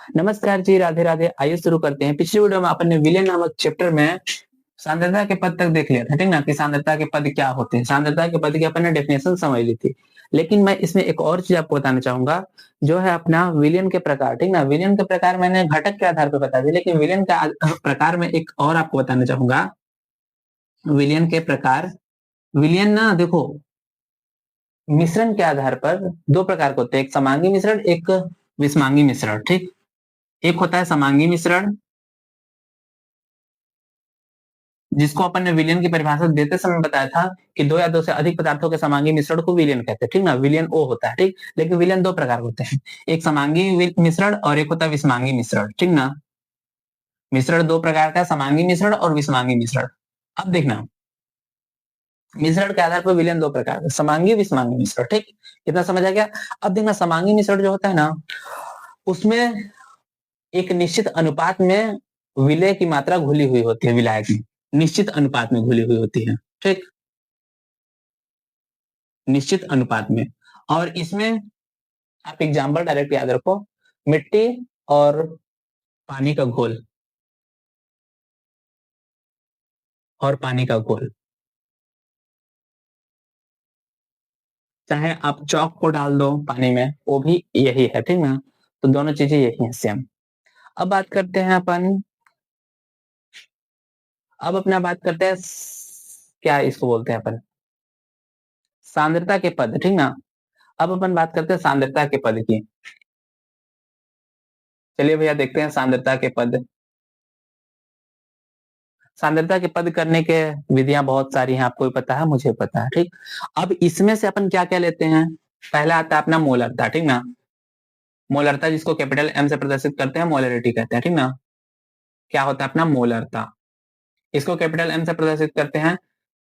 नमस्कार जी, राधे राधे। आइए शुरू करते हैं। पिछली वीडियो में अपन ने विलयन नामक चैप्टर में सांद्रता के पद तक देख लिया था, ठीक ना, कि सांद्रता के पद क्या होते हैं। सांद्रता के पद की अपन ने डेफिनेशन समझ ली थी, लेकिन मैं इसमें एक और चीज आपको बताना चाहूंगा, जो है अपना विलयन के प्रकार। ठीक ना, विलयन के प्रकार मैंने घटक के आधार पर बता दिया, लेकिन विलयन का प्रकार में एक और आपको बताना चाहूंगा। विलयन के प्रकार, विलयन ना देखो, मिश्रण के आधार पर दो प्रकार के होते हैं, एक समांगी मिश्रण, एक विषमांगी मिश्रण। ठीक, एक होता है समांगी मिश्रण, जिसको अपन ने विलयन की परिभाषा देते समय बताया था कि दो या दो से अधिक पदार्थों के समांगी मिश्रण को विलयन कहते हैं। ठीक ना, विलयन ओ होता है। ठीक, लेकिन विलयन दो प्रकार होते हैं, एक समांगी मिश्रण और एक होता है विषमांगी मिश्रण। ठीक ना, मिश्रण दो प्रकार का, समांगी मिश्रण और विषमांगी मिश्रण। अब देखना, मिश्रण के आधार पर विलयन दो प्रकार का, समांगी विषमांगी मिश्रण। ठीक, कितना समझ आ गया। अब देखना, समांगी मिश्रण जो होता है ना, उसमें एक निश्चित अनुपात में विलय की मात्रा घुली हुई होती है, विलायक में निश्चित अनुपात में घुली हुई होती है। ठीक, निश्चित अनुपात में। और इसमें आप एग्जाम्पल डायरेक्ट याद रखो, मिट्टी और पानी का घोल, और पानी का घोल, चाहे आप चौक को डाल दो पानी में, वो भी यही है। ठीक ना, तो दोनों चीजें यही है, सेम। अब बात करते हैं अपन, अब अपना बात करते हैं, क्या इसको बोलते हैं अपन, सांद्रता के पद। ठीक ना, अब अपन बात करते हैं सांद्रता के पद की। चलिए भैया देखते हैं सांद्रता के पद। सांद्रता के पद करने के विधियां बहुत सारी हैं, आपको भी पता है, मुझे पता है। ठीक, अब इसमें से अपन क्या क्या लेते हैं। पहला आता है अपना मोलरता। ठीक ना, मोलरता जिसको कैपिटल एम से प्रदर्शित करते हैं, मोलरिटी कहते हैं। ठीक ना, क्या होता है अपना मोलरता, इसको कैपिटल एम से प्रदर्शित करते हैं।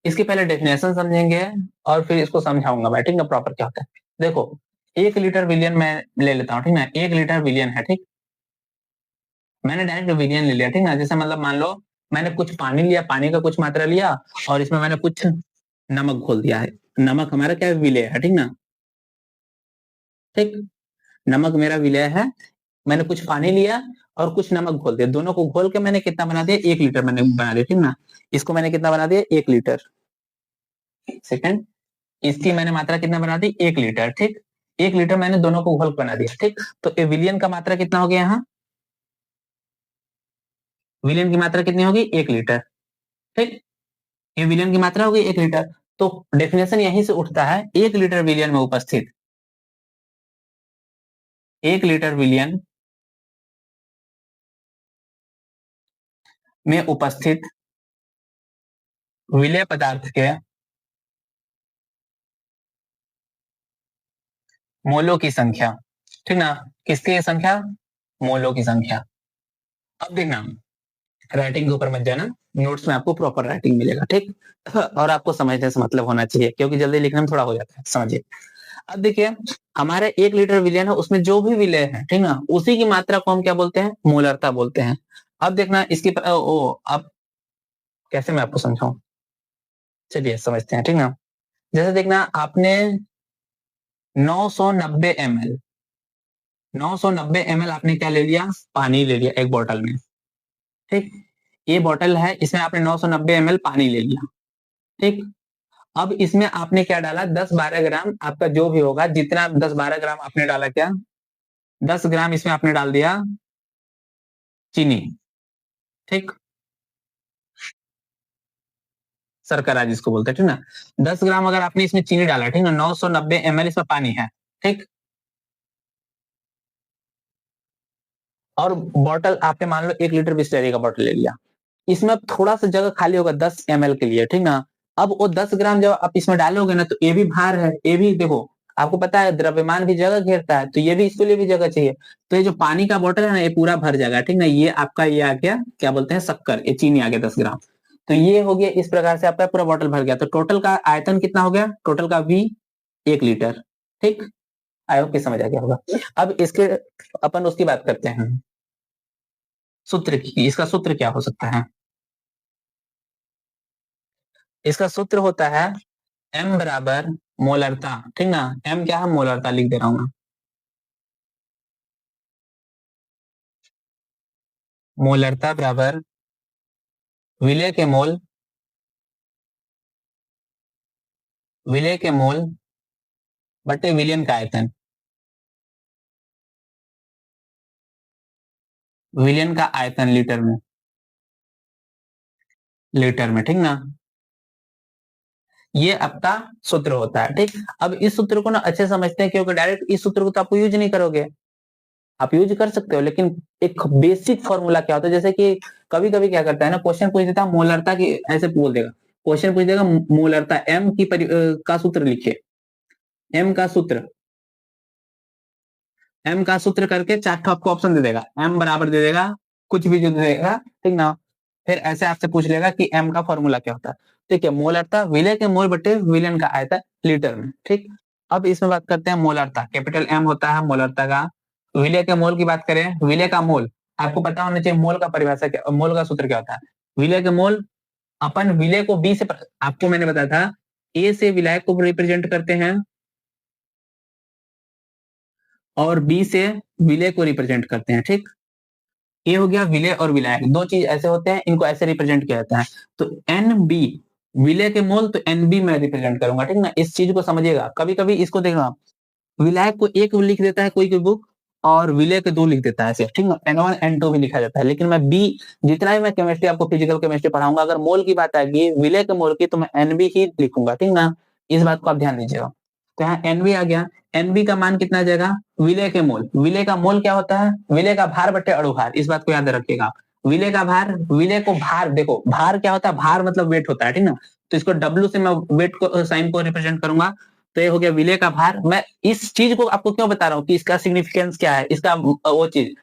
इसकी पहले डेफिनेशन समझेंगे और फिर इसको समझाऊंगा मैं। ठीक ना, प्रॉपर क्या होता है। देखो, 1 लीटर विलियन मैं ले लेता हूँ। ठीक ना, 1 लीटर विलियन है। ठीक, मैंने डायरेक्ट विलियन ले लिया। ठीक ना, जैसे मतलब मान लो मैंने कुछ पानी लिया, पानी का कुछ मात्रा लिया, और इसमें मैंने कुछ नमक घोल दिया है। नमक हमारा क्या है, विलेय है। ठीक ना, ठीक, नमक मेरा विलेय है। मैंने कुछ पानी लिया और कुछ नमक घोल दिया, दोनों को घोल के मैंने कितना बना दिया, 1 लीटर मैंने बना दिया। ठीक ना, इसको मैंने कितना बना दिया, 1 लीटर। सेकंड, इसकी मैंने मात्रा कितना बना दी, 1 लीटर। ठीक, 1 लीटर मैंने दोनों को घोल बना दिया। ठीक, तो विलियन का मात्रा कितना हो गया, यहाँ विलियन की मात्रा कितनी होगी, 1 लीटर। ठीक, ये विलियन की मात्रा होगी 1 लीटर। तो डेफिनेशन यहीं से उठता है, 1 लीटर विलियन में उपस्थित, 1 लीटर विलियन में उपस्थित विलेय पदार्थ के मोलों की संख्या। ठीक ना, किसकी संख्या, मोलों की संख्या। अब देखना, राइटिंग के ऊपर मत जाना, नोट्स में आपको प्रॉपर राइटिंग मिलेगा। ठीक, और आपको समझने से मतलब होना चाहिए, क्योंकि जल्दी लिखने में थोड़ा हो जाता है, समझिए। अब देखिए, हमारे 1 लीटर विलयन है, उसमें जो भी विलय है, ठीक ना, उसी की मात्रा को हम क्या बोलते हैं, मोलरता बोलते हैं। अब देखना इसकी अब कैसे मैं आपको समझाऊं, चलिए समझते हैं। ठीक ना, जैसे देखना, आपने 990 ml, 990 ml आपने क्या ले लिया, पानी ले लिया एक बोतल में। ठीक, ये बोतल है, इसमें आपने 990 ml पानी ले लिया। ठीक, अब इसमें आपने क्या डाला, 10-12 ग्राम, आपका जो भी होगा, जितना 10-12 ग्राम आपने डाला, क्या 10 ग्राम इसमें आपने डाल दिया चीनी। ठीक, शर्करा जिसको बोलते हैं। ठीक ना, 10 ग्राम अगर आपने इसमें चीनी डाला, ठीक ना, 990 ml इसमें पानी है। ठीक, और बॉटल आपने मान लो 1 लीटर बिस्लरी का बॉटल ले लिया, इसमें थोड़ा सा जगह खाली होगा 10 ml के लिए। ठीक ना, अब वो 10 ग्राम जब आप इसमें डालोगे ना, तो ये भी भार है, ये भी देखो, आपको पता है द्रव्यमान भी जगह घेरता है, तो ये भी, इसके लिए भी जगह चाहिए। तो ये जो पानी का बोतल है ना, ये पूरा भर जाएगा। ठीक ना, ये आपका ये आ गया, क्या बोलते हैं, शक्कर, ये चीनी आ गया 10 ग्राम। तो ये हो गया, इस प्रकार से आपका पूरा बोतल भर गया। तो टोटल का आयतन कितना हो गया, टोटल का भी 1 लीटर। ठीक, आई होप कि समझ आ गया होगा। अब इसके अपन उसकी बात करते हैं, सूत्र की। इसका सूत्र क्या हो सकता है, इसका सूत्र होता है m बराबर मोलरता। ठीक ना, m क्या है, मोलरता लिख दे रहा हूं मैं। मोलरता बराबर विलय के मोल, विलय के मोल बटे विलयन का आयतन, विलयन का आयतन लीटर में, लीटर में, ठीक ना। ये आपका सूत्र होता है, ठीक। अब इस सूत्र को ना अच्छे समझते हैं, क्योंकि डायरेक्ट इस सूत्र को तो आप यूज नहीं करोगे, आप यूज कर सकते हो, लेकिन एक बेसिक फॉर्मूला क्या होता है, जैसे कि कभी कभी क्या करता है ना, क्वेश्चन पूछ देता है मोलरता की, ऐसे बोल देगा, क्वेश्चन पूछ देगा मोलरता एम की का सूत्र लिखिए, एम का सूत्र, एम का सूत्र करके चार आपको ऑप्शन दे देगा, एम बराबर दे देगा कुछ भी जो दे देगा, ठीक ना। फिर ऐसे आपसे पूछ लेगा कि एम का फॉर्मूला क्या होता है, ठीक है। मोलरता विलय के मोल बटे विलयन का आयतन लीटर में, ठीक। अब इसमें बात करते हैं मोलरता, कैपिटल एम होता है मोलरता का। विलय के मोल की बात करें, विलय का मोल आपको पता होना चाहिए, मोल का परिभाषा क्या, मोल का सूत्र क्या होता है। विलय के मोल, अपन विलय को बी से, आपको मैंने बताया था ए से विलायक को रिप्रेजेंट करते हैं और बी से विलय को रिप्रेजेंट करते हैं, ठीक। ये हो गया विलय और विलायक, दो चीज ऐसे होते हैं, इनको ऐसे रिप्रेजेंट किया जाता है। तो एन बी विलय के मोल, तो एन बी मैं रिप्रेजेंट करूंगा, ठीक ना। इस चीज को समझिएगा, कभी कभी इसको देखना, विलायक को एक लिख देता है कोई बुक और विलय के दो लिख देता है, ऐसे, ठीक ना। N1 N2 भी लिखा जाता है, लेकिन मैं बी, जितना भी मैं केमिस्ट्री आपको फिजिकल केमिस्ट्री पढ़ाऊंगा, अगर मोल की बात आएगी विलय के मोल की, तो मैं एनबी ही लिखूंगा, ठीक ना। इस बात को आप ध्यान दीजिएगा। तो यहाँ एनबी आ गया, एनबी का मान कितना आ जाएगा, विलय के मोल, विलय का मोल क्या होता है, विलय का भार बटे अणु भार, इस बात को याद रखिएगा। विलय का भार, विलय को भार, देखो भार क्या होता है, भार मतलब वेट होता है, ठीक ना। तो इसको डब्ल्यू से मैं वेट को, साइन को रिप्रेजेंट करूंगा। तो ये हो गया विलय का भार। मैं इस चीज को आपको क्यों बता रहा हूँ कि इसका सिग्निफिकेंस क्या है, इसका वो चीज,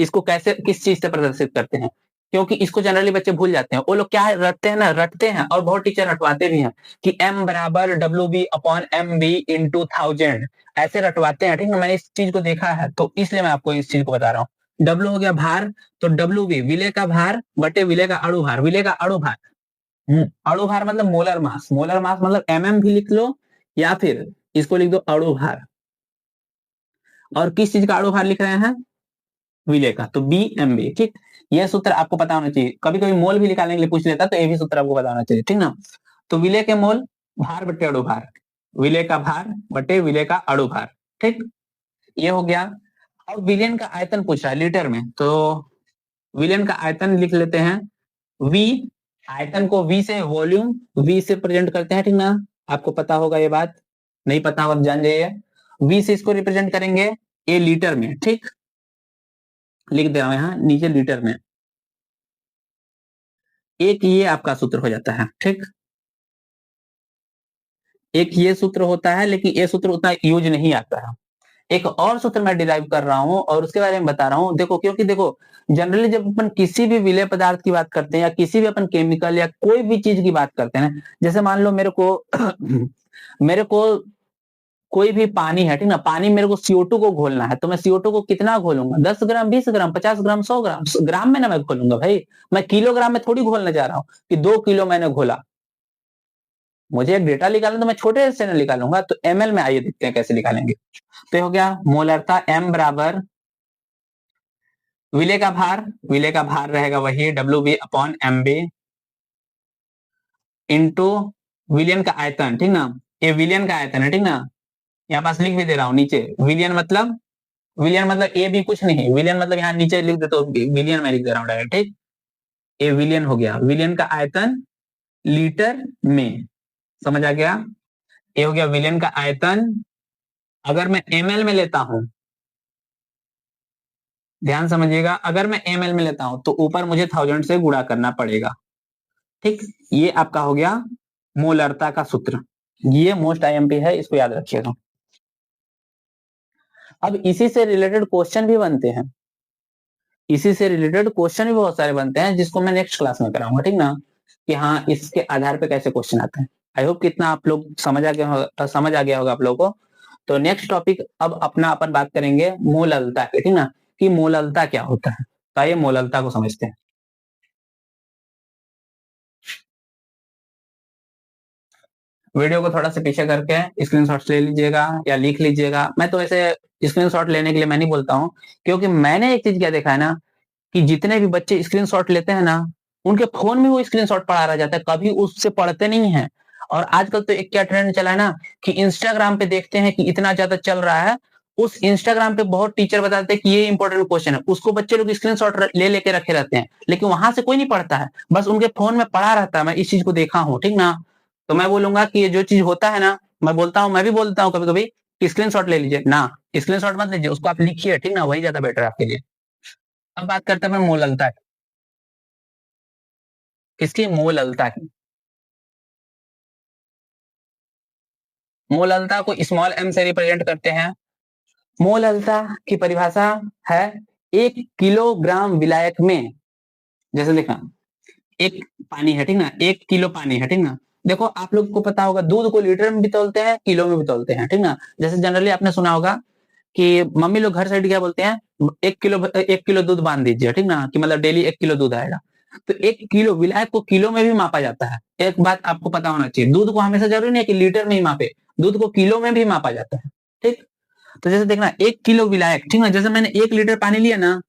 इसको कैसे किस चीज से प्रदर्शित करते हैं, क्योंकि इसको जनरली बच्चे भूल जाते हैं। वो लोग क्या रटते हैं ना, रटते हैं और बहुत टीचर रटवाते भी हैं कि m बराबर W B upon M B into 1000, ऐसे रटवाते हैं, ठीक है। मैंने इस चीज को देखा है, तो इसलिए मैं आपको इस चीज को बता रहा हूँ। डब्ल्यू हो गया भार, तो डब्ल्यू बी विलय का भार बटे विलय का अणु भार, विलय का अणु भार, अणु भार मतलब मोलर मास, मोलर मास मतलब एमएम भी लिख लो या फिर इसको लिख दो अणु भार। और किस चीज का अणु भार लिख रहे हैं, विलय का, तो बी एम बी, ठीक। यह सूत्र आपको पता होना चाहिए, कभी कभी मोल भी निकालने के लिए पूछ लेता, तो ये भी सूत्र आपको पता होना चाहिए, ठीक ना। तो विलय के मोल भार बटे अणु भार, विलय का भार बटे विलय का अणु भार, ठीक। ये हो गया। अब विलयन का आयतन पूछ रहा है लीटर में, तो विलयन का आयतन लिख लेते हैं, वी, आयतन को वी से, वॉल्यूम वी से प्रेजेंट करते हैं, ठीक ना। आपको पता होगा ये बात, नहीं पता होगा जान जाइए। वी से इसको रिप्रेजेंट करेंगे ए लीटर में, ठीक। लिख दे रहा हूं यहां नीचे लीटर में। एक ये आपका सूत्र हो जाता है, ठीक। एक ये सूत्र होता है, लेकिन ये सूत्र उतना यूज नहीं आता है। एक और सूत्र मैं डिराइव कर रहा हूं और उसके बारे में बता रहा हूं, देखो, क्योंकि देखो जनरली जब अपन किसी भी विलय पदार्थ की बात करते हैं या किसी भी अपन केमिकल या कोई भी चीज की बात करते हैं ना, जैसे मान लो मेरे को मेरे को कोई भी पानी है, ठीक ना, पानी मेरे को CO2 को घोलना है, तो मैं CO2 को कितना घोलूंगा, 10 ग्राम, 20 ग्राम, 50 ग्राम, 100 ग्राम, ग्राम में ना मैं घोलूंगा भाई, मैं किलोग्राम में थोड़ी घोलने जा रहा हूँ कि 2 किलो मैंने घोला। मुझे एक डेटा निकालना तो मैं छोटे से ना निकालूंगा, तो ml में आइए देखते हैं कैसे निकालेंगे। तो हो गया मोलरता m बराबर विलय का भार, विलय का भार रहेगा वही W B upon M B into विलियन का आयतन, ठीक ना। ये विलियन का आयतन है, ठीक ना। यहाँ पास लिख भी दे रहा हूं नीचे, विलियन मतलब, विलियन मतलब ए भी कुछ नहीं, विलियन मतलब यहाँ नीचे लिख देता हूँ, विलियन में लिख दे रहा हूँ डायरेक्ट, ठीक। ये विलियन हो गया, विलियन का आयतन लीटर में, समझ आ गया। ये हो गया विलियन का आयतन। अगर मैं ml में लेता हूं, ध्यान समझिएगा, अगर मैं ml में लेता हूं तो ऊपर मुझे 1000 से गुणा करना पड़ेगा, ठीक। ये आपका हो गया मोलरता का सूत्र, ये मोस्ट आईएमपी है, इसको याद रखिएगा। अब इसी से रिलेटेड क्वेश्चन भी बनते हैं, इसी से रिलेटेड क्वेश्चन भी बहुत सारे बनते हैं, जिसको मैं नेक्स्ट क्लास में कराऊंगा, ठीक ना, कि हाँ इसके आधार पे कैसे क्वेश्चन आते हैं। आई होप कितना आप लोग समझ आ गया होगा, समझ आ गया होगा आप लोगों को। तो नेक्स्ट टॉपिक अब अपना अपन बात करेंगे मोललता की, ठीक ना, कि मोललता क्या होता है। तो आइए मोललता को समझते हैं। वीडियो को थोड़ा सा पीछे करके स्क्रीनशॉट्स ले लीजिएगा या लिख लीजिएगा। मैं तो ऐसे स्क्रीनशॉट लेने के लिए मैं नहीं बोलता हूँ, क्योंकि मैंने एक चीज क्या देखा है ना, कि जितने भी बच्चे स्क्रीनशॉट लेते हैं ना, उनके फोन में वो स्क्रीनशॉट पड़ा रह जाता है, कभी उससे पढ़ते नहीं है। और आजकल तो एक क्या ट्रेंड चला है ना कि इंस्टाग्राम पे देखते हैं कि इतना ज्यादा चल रहा है, उस इंस्टाग्राम पे बहुत टीचर बताते हैं कि ये इंपॉर्टेंट क्वेश्चन है, उसको बच्चे लोग स्क्रीनशॉट ले लेके रखे रहते हैं, लेकिन वहां से कोई नहीं पढ़ता है, बस उनके फोन में पड़ा रहता है। मैं इस चीज को देखा हूँ, ठीक ना। तो मैं बोलूंगा कि ये जो चीज होता है ना, मैं बोलता हूँ, मैं भी बोलता हूँ कभी कभी कि स्क्रीनशॉट ले लीजिए ना, स्क्रीनशॉट मत लीजिए, उसको आप लिखिए, ठीक ना, वही ज्यादा बेटर है आपके लिए। अब बात करते हैं मोललता की। किसकी? मोललता की। मोललता को स्मॉल एम से रिप्रेजेंट करते हैं। मोललता की परिभाषा है 1 किलोग्राम विलायक में, जैसे देखना, एक पानी है, ठीक ना, 1 किलो पानी है, ठीक ना। देखो आप लोग को पता होगा दूध को लीटर में भी तौलते हैं, किलो में भी तौलते हैं, ठीक ना। जैसे जनरली आपने सुना होगा कि मम्मी लोग घर साइड क्या बोलते हैं, 1 किलो दूध बांध दीजिए, ठीक ना, कि मतलब डेली 1 किलो दूध आएगा। तो 1 किलो विलायक को किलो में भी मापा जाता है। एक बात आपको पता होना चाहिए, दूध को हमेशा जरूरी नहीं है कि लीटर में ही मापे, दूध को किलो में भी मापा जाता है, ठीक। तो जैसे देखना 1 किलो विलायक, ठीक ना, जैसे मैंने 1 लीटर पानी लिया ना,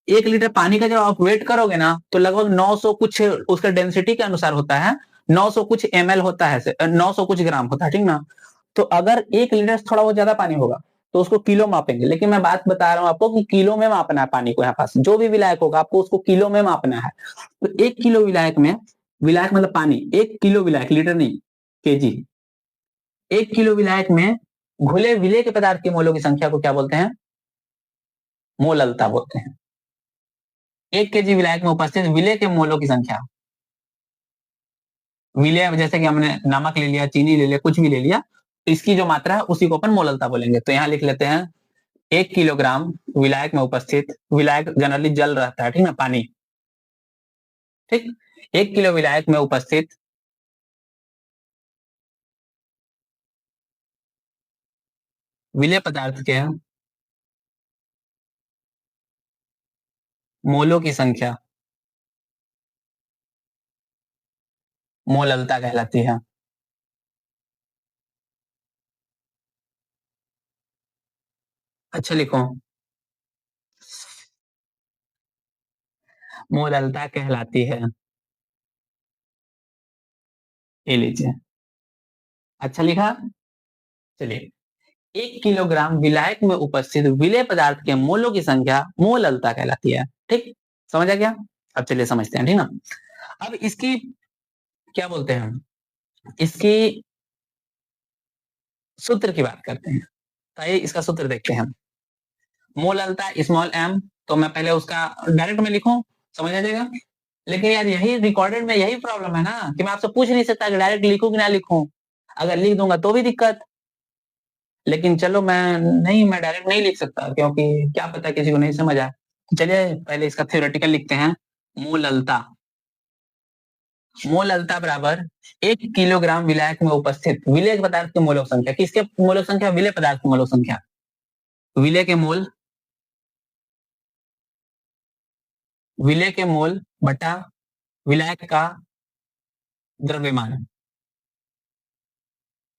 1 लीटर पानी का जब आप वेट करोगे ना तो लगभग 900 कुछ उसका डेंसिटी के अनुसार होता है, 900 कुछ ml होता है, 900 कुछ ग्राम होता है, ठीक ना। तो अगर 1 लीटर से थोड़ा बहुत ज्यादा पानी होगा तो उसको किलो मापेंगे, लेकिन मैं बात बता रहा हूं आपको कि किलो में मापना है पानी को, यहाँ पास जो भी विलायक होगा आपको उसको किलो में मापना है। तो 1 किलो विलायक में, विलायक मतलब पानी, 1 किलो विलायक, लीटर नहीं, केजी, 1 किलो विलायक में घुले विलेय के पदार्थ के मोलों की संख्या को क्या बोलते हैं? मोललता बोलते हैं। 1 केजी विलायक में उपस्थित विलेय के मोलों की संख्या, विलेय जैसे कि हमने नमक ले लिया, चीनी ले लिया, कुछ भी ले लिया, तो इसकी जो मात्रा है उसी को अपन मोललता बोलेंगे। तो यहाँ लिख लेते हैं 1 किलोग्राम विलायक में उपस्थित, विलायक जनरली जल रहता है, ठीक ना, पानी, ठीक। 1 किलो विलायक में उपस्थित विलेय पदार्थ के मोलों की संख्या मोललता कहलाती है। अच्छा लिखो, मोललता कहलाती है, ये लीजिए। अच्छा लिखा। चलिए, 1 किलोग्राम विलायक में उपस्थित विलेय पदार्थ के मोलों की संख्या मोललता कहलाती है, ठीक। समझ आ गया? अब चलिए समझते हैं, ठीक ना। अब इसकी क्या बोलते हैं, इसकी सूत्र की बात करते हैं। तो ये इसका सूत्र देखते हैं। मोललता स्मॉल एम, तो मैं पहले उसका डायरेक्ट में लिखूं, समझ आ जाएगा। लेकिन यार यही रिकॉर्डेड में यही प्रॉब्लम है ना कि मैं आपसे पूछ नहीं सकता कि डायरेक्ट लिखूं कि ना लिखूं, अगर लिख दूंगा तो भी दिक्कत। लेकिन चलो मैं डायरेक्ट नहीं लिख सकता, क्योंकि क्या पता किसी को नहीं समझ आए। चलिए पहले इसका थ्योरेटिकल लिखते हैं। मोललता, मोललता बराबर 1 किलोग्राम विलायक में उपस्थित विलेय पदार्थ की मोलक संख्या, किसके मोलक संख्या? विलेय पदार्थ की मोलक संख्या, विलेय के मोल, विलेय के मोल बटा विलायक का द्रव्यमान,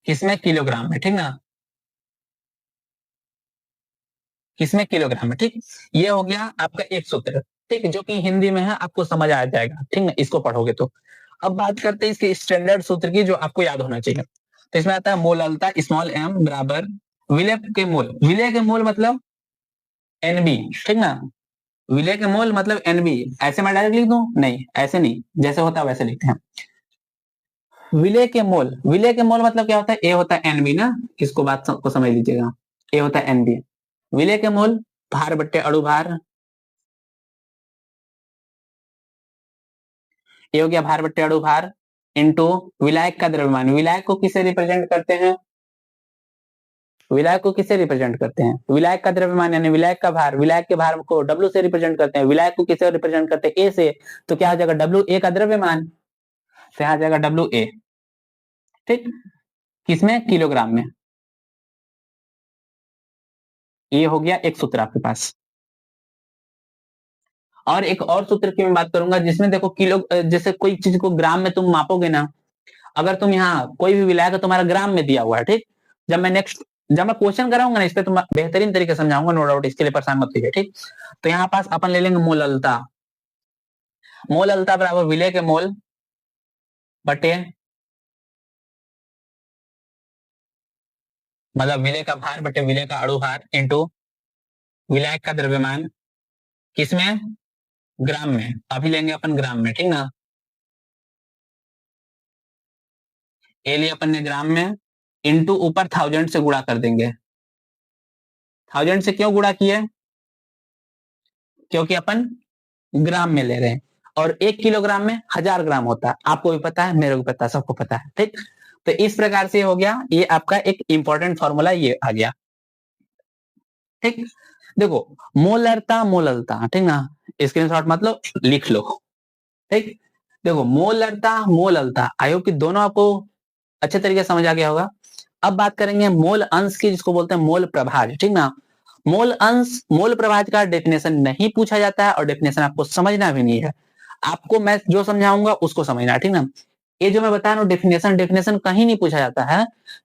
किसमें? किलोग्राम में, ठीक ना, किसमें? किलोग्राम में, ठीक। ये हो गया आपका एक सूत्र, ठीक, जो कि हिंदी में है, आपको समझ आ जाएगा, ठीक ना, इसको पढ़ोगे तो। अब बात करते हैं इसके स्टैंडर्ड सूत्र की, जो आपको याद होना चाहिए। तो इसमें आता है मोललता स्मॉल एम बराबर विलेय के मोल, विलेय के मोल मतलब एनबी, ठीक ना, विलेय के मोल मतलब एनबी। ऐसे मैं डायरेक्ट लिख दूं? नहीं, ऐसे नहीं, जैसे होता है वैसे लिखते हैं। विलेय के मोल, विलेय के मोल मतलब क्या होता है? ए होता है एनबी ना, इसको बात को समझ लीजिएगा, ए होता है एनबी। विलेय के मोल भार बट्टे अणु भार, ये हो गया भार बट्टे अणु भार, इनटू विलायक का द्रव्यमान। विलायक को किसे रिप्रेजेंट करते हैं? विलायक को किसे रिप्रेजेंट करते हैं? विलायक का द्रव्यमान यानी विलायक का भार, विलायक के भार को डब्ल्यू से रिप्रेजेंट करते हैं, विलायक को किसे रिप्रेजेंट करते हैं? ए से। तो क्या हो जाएगा? डब्ल्यू ए का द्रव्यमान, तो यहाँ जाएगा डब्ल्यू ए, ठीक, किसमें? किलोग्राम में। ये हो गया एक सूत्र आपके पास। और एक और सूत्र की मैं बात करूंगा, जिसमें देखो किलो, जैसे कोई चीज को ग्राम में तुम मापोगे ना, अगर तुम यहाँ कोई भी विलायक तुम्हारा ग्राम में दिया हुआ है, ठीक, जब मैं नेक्स्ट जब मैं क्वेश्चन कराऊंगा ना इस पे तो मैं बेहतरीन तरीके से समझाऊंगा, नो डाउट, इसके लिए परेशान मत होइए, ठीक। तो यहाँ पास अपन ले लेंगे मोललता। मोललता बराबर विलय के मोल बटे, मतलब विलय का भार बटे विलय का अणु भार इंटू विलायक का द्रव्यमान, किसमें, ग्राम में। अभी लेंगे अपन ग्राम में, ठीक ना। ए लिए अपन ने ग्राम में, इंटू ऊपर 1000 से गुणा कर देंगे। 1000 से क्यों गुणा किए, क्योंकि अपन ग्राम में ले रहे हैं, और 1 किलोग्राम में 1000 ग्राम होता है। आपको भी पता है, मेरे को पता है, सबको पता है, ठीक। तो इस प्रकार से हो गया, ये आपका एक इंपॉर्टेंट फॉर्मूला ये आ गया, ठीक। देखो मोलरता मोललता, ठीक ना, स्क्रीनशॉट मतलब लिख लो, ठीक। देखो मोलरता मोललता, आई होप कि दोनों आपको अच्छे तरीके से समझ आ गया होगा। अब बात करेंगे मोल अंश की, जिसको बोलते हैं मोल प्रभाज, ठीक ना। मोल अंश मोल प्रभाज का डेफिनेशन नहीं पूछा जाता है, और डेफिनेशन आपको समझना भी नहीं है, आपको मैं जो समझाऊंगा उसको समझना है, ठीक ना। ये जो मैं बता रहा हूँ डेफिनेशन, डेफिनेशन कहीं नहीं पूछा जाता है।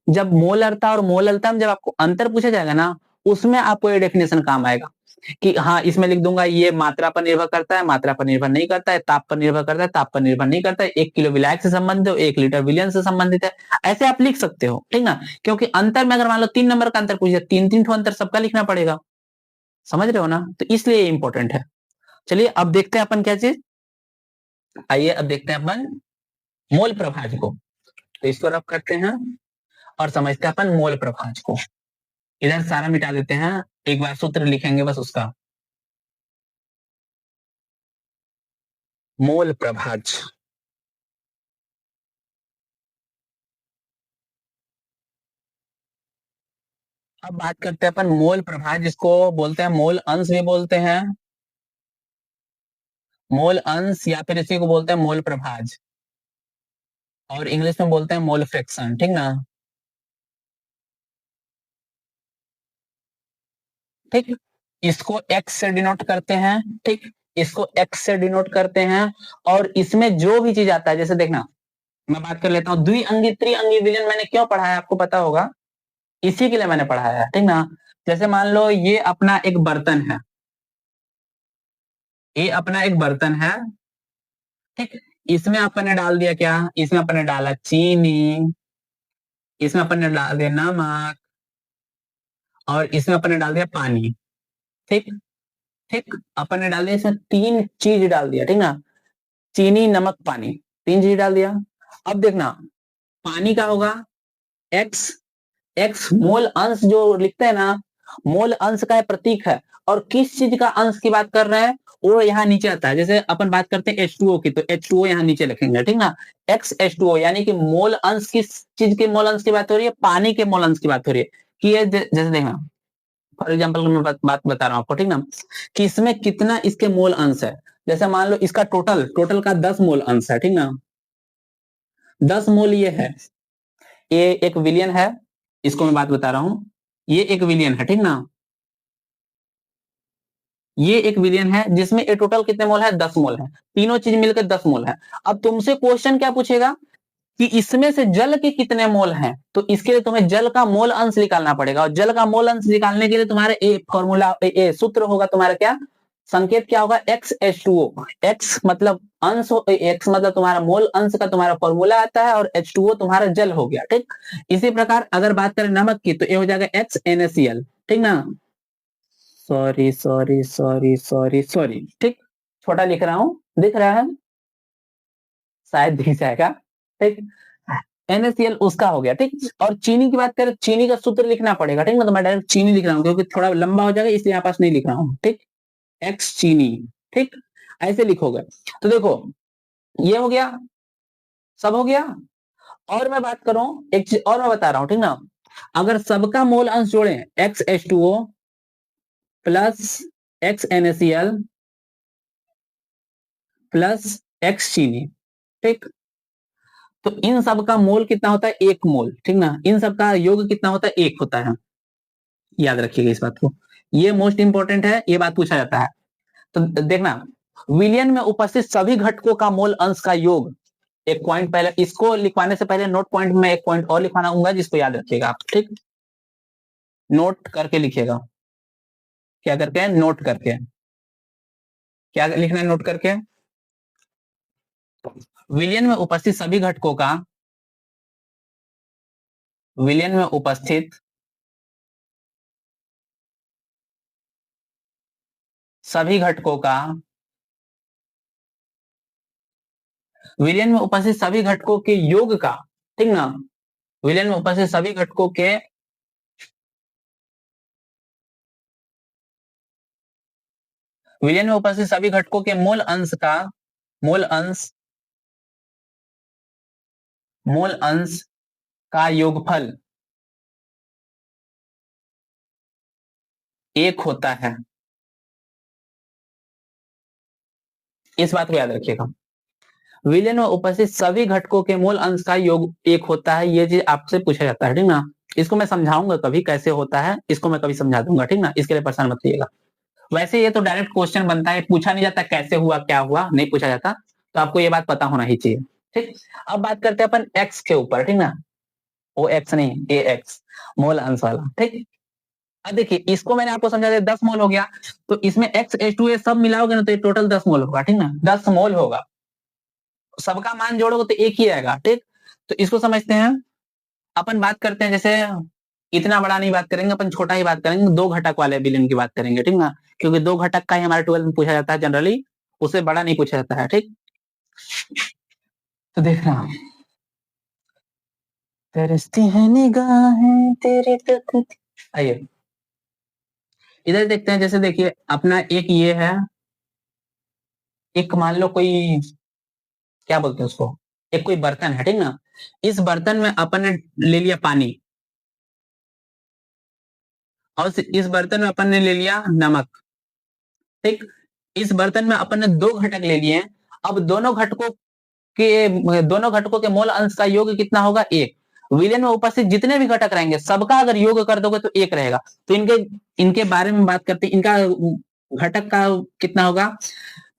जब मोलरता और मोललता में जब आपको अंतर पूछा जाएगा ना, उसमें आपको ये डेफिनेशन काम आएगा कि हाँ इसमें लिख दूंगा ये मात्रा पर निर्भर करता है, मात्रा पर निर्भर नहीं करता है, ताप पर निर्भर करता है, ताप पर निर्भर नहीं करता है, 1 किलो विलायक से संबंधित है, 1 लीटर विलयन से संबंधित है, ऐसे आप लिख सकते हो, ठीक ना। क्योंकि अंतर में अगर मान लो 3 नंबर का अंतर पूछ जाए, 3 ठो अंतर सबका लिखना पड़ेगा, समझ रहे हो ना, तो इसलिए इंपॉर्टेंट है। चलिए अब देखते हैं अपन क्या चीज, आइए अब देखते हैं अपन मोल प्रभाज को। तो इसको रब करते हैं और समझते हैं अपन मोल प्रभाज को। इधर सारा मिटा देते हैं, एक बार सूत्र लिखेंगे बस उसका, मोल प्रभाज। अब बात करते हैं अपन मोल प्रभाज, जिसको बोलते हैं मोल अंश भी बोलते हैं, मोल अंश, या फिर इसी को बोलते हैं मोल प्रभाज, और इंग्लिश में बोलते हैं मोल फ्रैक्शन, ठीक ना। ठीक, इसको एक्स से डिनोट करते हैं, ठीक, इसको एक्स से डिनोट करते हैं। और इसमें जो भी चीज आता है, जैसे देखना, मैं बात कर लेता हूँ द्विअंगी त्रिअंगी विलयन, मैंने क्यों पढ़ाया आपको पता होगा, इसी के लिए मैंने पढ़ाया है, ठीक ना। जैसे मान लो ये अपना एक बर्तन है, ये अपना एक बर्तन है, ठीक। इसमें अपन ने डाल दिया क्या, इसमें अपन ने डाला चीनी, इसमें अपन ने डाल दिया नमक, और इसमें अपन ने डाल दिया पानी, ठीक। ठीक, अपन ने डाल दिया, इसमें 3 चीज डाल दिया, ठीक ना, चीनी नमक पानी, 3 चीज डाल दिया। अब देखना पानी का होगा एक्स, एक्स मोल अंश जो लिखते हैं ना, मोल अंश का प्रतीक है, और किस चीज का अंश की बात कर रहे हैं वो यहाँ नीचे आता है। जैसे अपन बात करते हैं H2O की, तो H2O यहाँ नीचे लिखेंगे, ठीक ना, एक्स H2O, यानी कि मोल अंश किस चीज के मोल अंश की बात हो रही है, पानी के मोल अंश की बात हो रही है। कि ये जैसे देखना, फॉर एग्जाम्पल मैं बात बता रहा हूँ आपको, ठीक ना, कि इसमें कितना इसके मोल अंश है। जैसे मान लो इसका टोटल टोटल का 10 मोल अंश है, ठीक ना, 10 मोल ये है, ये एक विलियन है, इसको मैं बात बता रहा हूं, ये एक विलियन है, ठीक ना, ये एक विलियन है, जिसमें ये टोटल कितने मोल है, 10 मोल है, तीनों चीज मिलकर 10 मोल है। अब तुमसे क्वेश्चन क्या पूछेगा कि इसमें से जल के कितने मोल हैं, तो इसके लिए तुम्हें जल का मोल अंश निकालना पड़ेगा, और जल का मोल अंश निकालने के लिए तुम्हारे ए फॉर्मूला ए सूत्र होगा तुम्हारा, क्या संकेत क्या होगा, XH2O, एक्स मतलब अंश, एक्स मतलब तुम्हारा मोल अंश का तुम्हारा फॉर्मूला आता है, और H2O तुम्हारा जल हो गया, ठीक। इसी प्रकार अगर बात करें नमक की, तो ये हो जाएगा XNaCl, ठीक ना, sorry sorry sorry sorry sorry, ठीक, छोटा लिख रहा हूं, दिख रहा है, शायद दिख जाएगा, ठीक। NaCl उसका हो गया, ठीक। और चीनी की बात करें, चीनी का सूत्र लिखना पड़ेगा, ठीक ना, तो मैं डायरेक्ट चीनी लिख रहा हूँ क्योंकि थोड़ा लंबा हो जाएगा, इसलिए यहाँ पास नहीं लिख रहा हूँ, ठीक, एक्स चीनी, ठीक, ऐसे लिखोगे। तो देखो ये हो गया, सब हो गया। और मैं बात करूं, एक चीज और मैं बता रहा हूं, ठीक ना, अगर सबका मोल अंश जोड़े XH2O plus XNaCl plus x चीनी, ठीक, तो इन सब का मोल कितना होता है, 1 मोल, ठीक ना, इन सब का योग कितना होता है, 1 होता है, याद रखिएगा इस बात को, ये मोस्ट इंपॉर्टेंट है, ये बात पूछा जाता है। तो देखना, विलियन में उपस्थित सभी घटकों का मोल अंश का योग, एक पॉइंट पहले, इसको लिखवाने से पहले नोट पॉइंट में एक पॉइंट और लिखवाना होगा, जिसको याद रखिएगा आप, ठीक। नोट करके लिखिएगा। क्या करके? नोट करके। क्या लिखना है नोट करके? विलयन में उपस्थित सभी घटकों का, विलयन में उपस्थित सभी घटकों का, विलयन में उपस्थित सभी घटकों के योग का, ठीक ना, विलयन में उपस्थित सभी घटकों के, विलयन में उपस्थित सभी घटकों के मूल अंश का, मूल अंश, मूल अंश का योगफल एक होता है। इस बात को याद रखिएगा, विलयन में उपस्थित सभी घटकों के मूल अंश का योग एक होता है। ये चीज आपसे पूछा जाता है, ठीक ना। इसको मैं समझाऊंगा कभी कैसे होता है, इसको मैं कभी समझा दूंगा, ठीक ना, इसके लिए परेशान मत रहिएगा। वैसे ये तो डायरेक्ट क्वेश्चन बनता है, पूछा नहीं जाता कैसे हुआ क्या हुआ, नहीं पूछा जाता, तो आपको ये बात पता होना ही चाहिए, ठीक। अब बात करते हैं अपन एक्स के ऊपर, ठीक ना, ओ एक्स नहीं, ए एक्स, मोल अंश वाला, ठीक। अब देखिए इसको मैंने आपको समझा दिया, 10 मोल हो गया, तो इसमें एक्स एच टू ए सब मिलाओगे ना तो ये टोटल 10 मोल होगा, ठीक ना, 10 मोल होगा, सबका मान जोड़ोगे तो एक ही आएगा, ठीक। तो इसको समझते हैं। अपन बात करते हैं, जैसे इतना बड़ा नहीं बात करेंगे अपन, छोटा ही बात करेंगे, दो घटक वाले विलयन की बात करेंगे, ठीक ना, क्योंकि दो घटक का ही हमारे 12 में पूछा जाता है जनरली, उससे बड़ा नहीं पूछा जाता है, ठीक। तो देखना, तरसती है निगाहें तेरे तक, आइए इधर देखते हैं। जैसे देखिए अपना एक ये है, एक मान लो कोई, क्या बोलते हैं उसको, एक कोई बर्तन है, ठीक ना, इस बर्तन में अपन ने ले लिया पानी, और इस बर्तन में अपन ने ले लिया नमक, ठीक। इस बर्तन में अपन ने दो घटक ले लिए हैं। अब दोनों घटकों के मोल अंश का योग कितना होगा? एक। विलयन में उपस्थित जितने भी घटक रहेंगे सबका अगर योग कर दोगे तो एक रहेगा। तो इनके इनके बारे में बात करते हैं, इनका घटक का कितना होगा।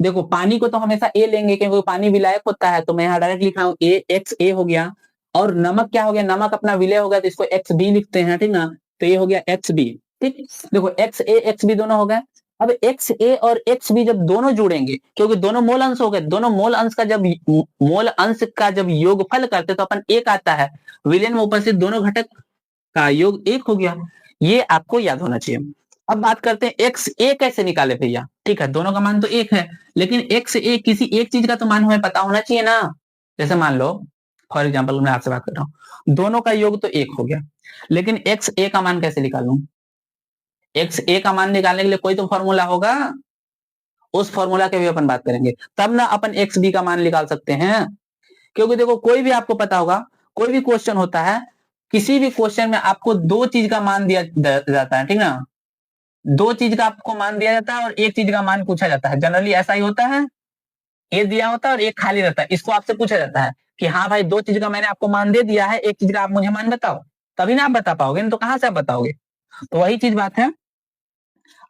देखो पानी को तो हमेशा ए लेंगे क्योंकि पानी विलायक होता है, तो मैं यहाँ डायरेक्ट लिख रहा हूँ ए, एक्स ए हो गया। और नमक क्या हो गया? नमक अपना विलय हो गया तो इसको एक्स बी लिखते हैं, ठीक ना, तो ये हो गया एक्स बी, ठीक। देखो एक्स ए एक्स बी दोनों हो गए। अब एक्स ए और एक्स बी जब दोनों जुड़ेंगे, क्योंकि दोनों मोल अंश हो गए, दोनों मोल अंश का जब मोल अंश का जब योगफल करते तो अपन एक आता है, विलयन में उपस्थित दोनों घटक का योग एक हो गया। ये आपको याद होना चाहिए। अब बात करते हैं एक्स ए कैसे निकाले भैया। ठीक है, दोनों का मान तो एक है, लेकिन एक्स ए किसी एक चीज का तो मान हमें पता होना चाहिए ना। जैसे मान लो फॉर एग्जाम्पल मैं आपसे बात कर रहा हूँ, दोनों का योग तो एक हो गया, लेकिन एक्स ए का मान कैसे निकालूं? एक्स ए का मान निकालने के लिए कोई तो फॉर्मूला होगा, उस फॉर्मूला के भी अपन बात करेंगे, तब ना अपन एक्स बी का मान निकाल सकते हैं। क्योंकि देखो कोई भी आपको पता होगा, कोई भी क्वेश्चन होता है, किसी भी क्वेश्चन में आपको दो चीज का मान दिया जाता है, ठीक ना, दो चीज का आपको मान दिया जाता है और एक चीज का मान पूछा जाता है। जनरली ऐसा ही होता है, ए दिया होता है और एक खाली रहता है, इसको आपसे पूछा जाता है कि हाँ भाई दो चीज का मैंने आपको मान दे दिया है, एक चीज का आप मुझे मान बताओ, तभी ना आप बता पाओगे, नहीं तो कहां से आप बताओगे। तो वही चीज बात है।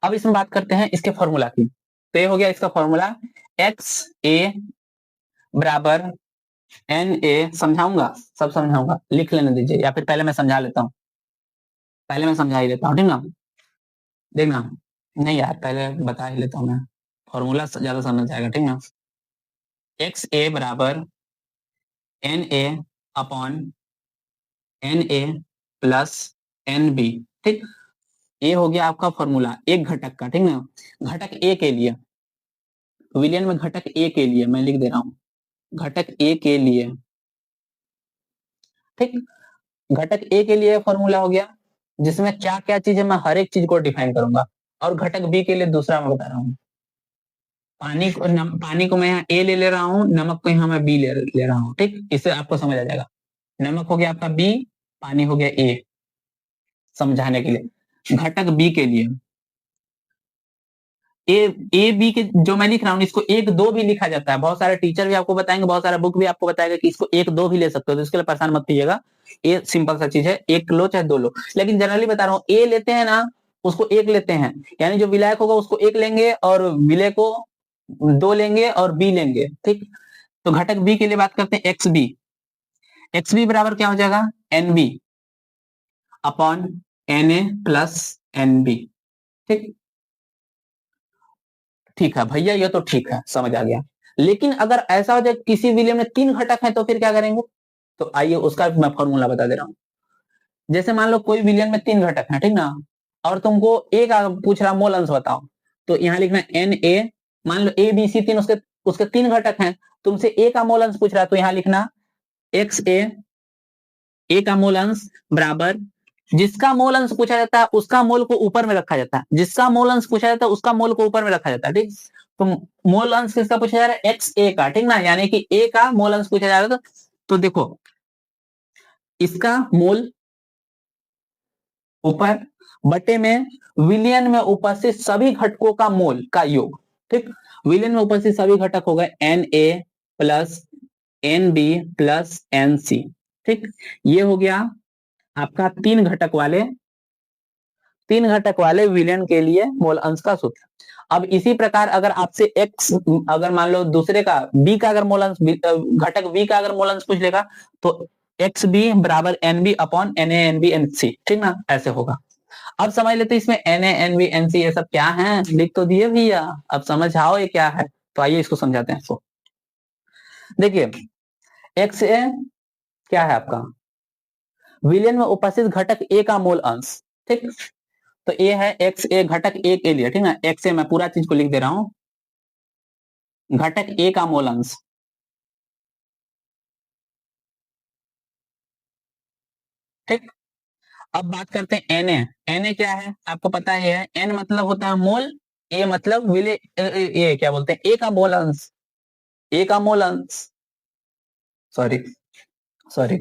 अब इसमें बात करते हैं इसके फॉर्मूला की। तो ये हो गया इसका फॉर्मूला, एक्स ए बराबर एन ए, समझाऊंगा, सब समझाऊंगा, लिख लेने दीजिए, या फिर पहले मैं समझा लेता हूँ, पहले मैं समझा ही लेता हूँ, ठीक ना। देखना, नहीं यार पहले बता ही लेता हूँ मैं, फॉर्मूला ज्यादा समझ आएगा, ठीक ना। एक्स ए बराबर N A upon N A plus N B, ठीक। ये हो गया आपका फॉर्मूला एक घटक का, ठीक ना, घटक ए के लिए, विलयन में घटक ए के लिए मैं लिख दे रहा हूँ, घटक ए के लिए, ठीक। घटक ए के लिए फॉर्मूला हो गया, जिसमें क्या क्या चीज है मैं हर एक चीज को डिफाइन करूंगा। और घटक बी के लिए दूसरा मैं बता रहा हूँ, पानी को मैं यहाँ ए ले रहा हूँ, नमक को यहाँ मैं बी ले रहा हूँ, ठीक। इससे आपको समझ आ जाएगा, नमक हो गया आपका बी, पानी हो गया ए, समझाने के लिए। घटक बी के लिए ए ए बी के जो मैं लिख रहा हूँ इसको एक दो भी लिखा जाता है, बहुत सारे टीचर भी आपको बताएंगे, बहुत सारा बुक भी आपको बताएगा कि इसको एक दो भी ले सकते हो, तो इसके लिए परेशान मत कीजिएगा, ये सिंपल सा चीज है, एक लो चाहे दो लो, लेकिन जनरली बता रहा हूँ ए लेते हैं ना, उसको एक लेते हैं, यानी जो विलायक होगा उसको एक लेंगे और विलय को दो लेंगे और बी लेंगे, ठीक। तो घटक बी के लिए बात करते हैं एक्स बी बराबर क्या हो जाएगा? N B upon Na plus Nb। ठीक ठीक है भैया, ये तो ठीक है, समझ आ गया। लेकिन अगर ऐसा हो जाए किसी विलयन में 3 घटक हैं तो फिर क्या करेंगे? तो आइए उसका मैं फॉर्मूला बता दे रहा हूं। जैसे मान लो कोई विलयन में 3 घटक हैं, ठीक ना, और तुमको एक पूछ रहा मोल अंश बताओ, तो यहाँ लिखना Na। मान लो ए बी सी तीन उसके उसके 3 घटक हैं, तुमसे ए का मोल अंश पूछ रहा है, तो यहाँ लिखना XA, ए का मोल अंश बराबर, जिसका मोल अंश पूछा जाता है उसका मोल को ऊपर में रखा जाता है, जिसका मोल अंश पूछा जाता है उसका मोल को ऊपर में रखा जाता है, ठीक। तो मोल अंश किसका पूछा जा रहा है? XA का, ठीक ना, यानी कि ए का मोल अंश पूछा जा रहा है। तो देखो इसका मोल ऊपर बटे में विलयन में उपस्थित सभी घटकों का मोल का योग, ठीक। विलयन में उपस्थित सभी घटक हो गए Na plus Nb plus Nc, ठीक। ये हो गया आपका 3 घटक वाले विलयन के लिए मोल अंश का सूत्र। अब इसी प्रकार अगर आपसे x, अगर मान लो दूसरे का b का अगर मोल अंश, घटक b का अगर मोल अंश पूछ लेगा, तो xb बराबर nb upon na nb nc, ठीक ना, ऐसे होगा। अब समझ लेते इसमें na nb nc ये सब क्या है, लिख तो दिए भैया, अब समझ आओ ये क्या है। तो आइए इसको समझाते हैं। इसको देखिए, XA क्या है आपका? विलयन में उपस्थित घटक A का मोल अंश, ठीक। तो ए है XA, घटक A के लिए, ठीक ना, XA मैं पूरा चीज को लिख दे रहा हूं, घटक A का मोल अंश, ठीक। अब बात करते हैं Na क्या है आपको पता है? N मतलब होता है मोल, A मतलब विले ये क्या बोलते हैं, A का मोल अंश, A का मोल अंश, सॉरी सॉरी।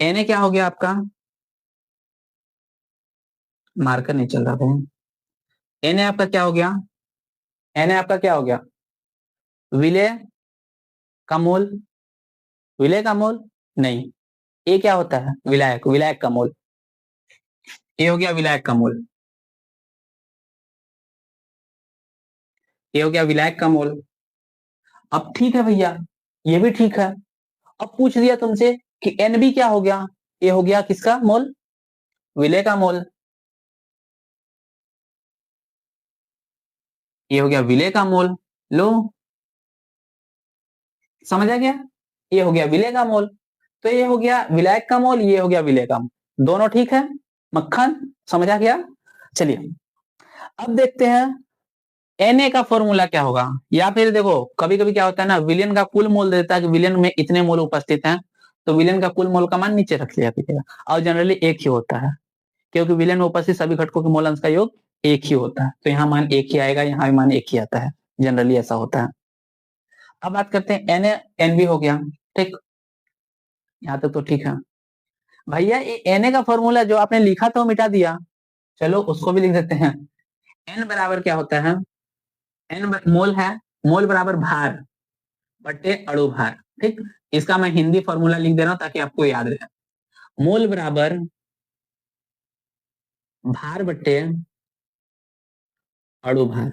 Na क्या हो गया आपका? मार्कर नहीं चल रहा था। Na आपका क्या हो गया? Na आपका क्या हो गया? विलय का मोल, विलय का मोल नहीं, ए क्या होता है? विलायक, विलायक का मोल, ये हो गया विलायक का मोल, ये हो गया विलायक का मोल। अब ठीक है भैया, ये भी ठीक है। अब पूछ दिया तुमसे कि Nb क्या हो गया? ये हो गया किसका मोल? विलय का मोल, ये हो गया विलय का मोल। लो, समझ आ गया? ये हो गया विलय का मोल, तो ये हो गया विलायक का मोल, ये हो गया विलय का मोल, दोनों ठीक है। मक्खन समझ आ गया? चलिए अब देखते हैं Na का फॉर्मूला क्या होगा। या फिर देखो कभी कभी क्या होता है ना, विलयन का कुल मोल देता है कि विलयन में इतने मोल उपस्थित हैं, तो विलयन का कुल मोल का मान नीचे रख लिया कीजिएगा, और जनरली एक ही होता है, क्योंकि विलयन में उपस्थित सभी घटकों के मोल अंश का योग एक ही होता है, तो यहाँ मान एक ही आएगा, यहाँ भी मान एक ही आता है, जनरली ऐसा होता है। अब बात करते हैं Na Nb हो गया, ठीक, यहाँ तक तो ठीक है भैया। ये Na का फॉर्मूला जो आपने लिखा था वो मिटा दिया, चलो उसको भी लिख देते हैं। N बराबर क्या होता है? मोल है, मोल बराबर भार बटे अणु भार, ठीक। इसका मैं हिंदी फॉर्मूला लिख दे रहा हूं ताकि आपको याद रहे। मोल बराबर भार बटे अणु भार,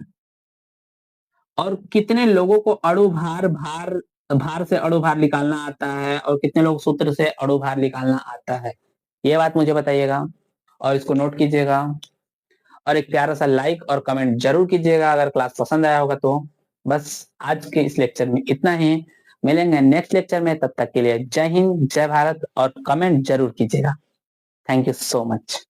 और कितने लोगों को अणु भार भार भार से अणु भार निकालना आता है, और कितने लोग सूत्र से अणु भार निकालना आता है, ये बात मुझे बताइएगा, और इसको नोट कीजिएगा, और एक प्यारा सा लाइक और कमेंट जरूर कीजिएगा अगर क्लास पसंद आया होगा तो। बस आज के इस लेक्चर में इतना ही, मिलेंगे नेक्स्ट लेक्चर में, तब तक के लिए जय हिंद जय भारत, और कमेंट जरूर कीजिएगा। Thank you so much.